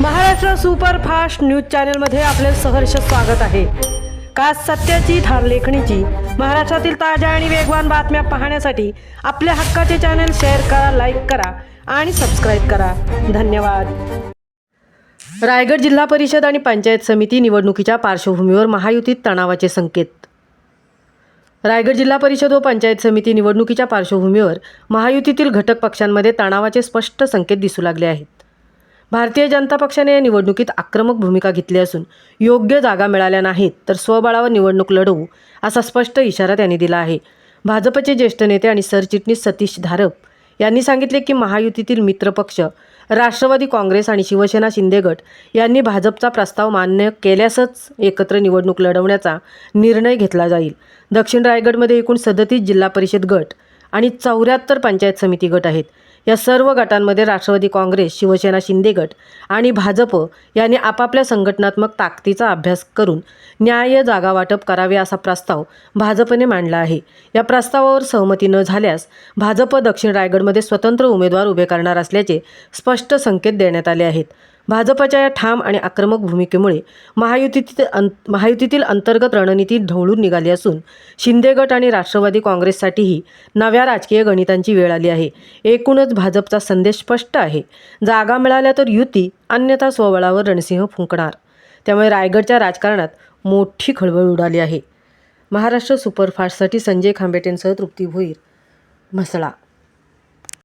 Maharashtra superfast news चॅनलमध्ये आपले सहर्ष स्वागत आहे। खास सत्याची थार लेखणीची महाराष्ट्रातील ताज्या आणि वेगवान बातम्या पाहण्यासाठी आपल्या हक्काचे चॅनल शेअर करा, लाईक करा आणि सबस्क्राईब करा। धन्यवाद। रायगड जिल्हा परिषद आणि पंचायत समिती निवडणुकीच्या पार्श्वभूमीवर महायुतीत तणावाचे संकेत। रायगड जिल्हा परिषद व पंचायत समिती निवडणुकीच्या पार्श्वभूमीवर महायुतीतील घटक पक्षांमध्ये तणावाचे स्पष्ट संकेत दिसू लागले आहेत। भारतीय जनता पक्षाने या निवडणुकीत आक्रमक भूमिका घेतली असून योग्य जागा मिळाल्या नाहीत तर स्वबळावर निवडणूक लढवू असा स्पष्ट इशारा त्यांनी दिला आहे। भाजपचे ज्येष्ठ नेते आणि सरचिटणीस सतीश धारप यांनी सांगितले की महायुतीतील मित्रपक्ष राष्ट्रवादी काँग्रेस आणि शिवसेना शिंदे गट यांनी भाजपचा प्रस्ताव मान्य केल्यासच एकत्र निवडणूक लढवण्याचा निर्णय घेतला जाईल। दक्षिण रायगडमध्ये एकूण 37 जिल्हा परिषद गट आणि 74 पंचायत समिती गट आहेत। या सर्व गटांमध्ये राष्ट्रवादी काँग्रेस, शिवसेना शिंदे गट आणि भाजप यांनी आपापल्या संघटनात्मक ताकदीचा अभ्यास करून न्याय्य जागा वाटप करावे असा प्रस्ताव भाजपने मांडला आहे। या प्रस्तावावर सहमती न झाल्यास भाजप दक्षिण रायगडमध्ये स्वतंत्र उमेदवार उभे करणार असल्याचे स्पष्ट संकेत देण्यात आले आहेत। भाजपच्या या ठाम आणि आक्रमक भूमिकेमुळे महायुतीतील अंतर्गत रणनीती ढवळून निघाली असून शिंदे गट आणि राष्ट्रवादी काँग्रेससाठीही नव्या राजकीय गणितांची वेळ आली आहे। एकूणच भाजपचा संदेश स्पष्ट आहे, जागा मिळाल्या तर युती, अन्यथा स्वबळावर रणसिंह फुंकणार। त्यामुळे रायगडच्या राजकारणात मोठी खळबळ उडाली आहे। महाराष्ट्र सुपरफास्टसाठी संजय खांबेटेंसह तृप्ती भोईर, म्हसळा।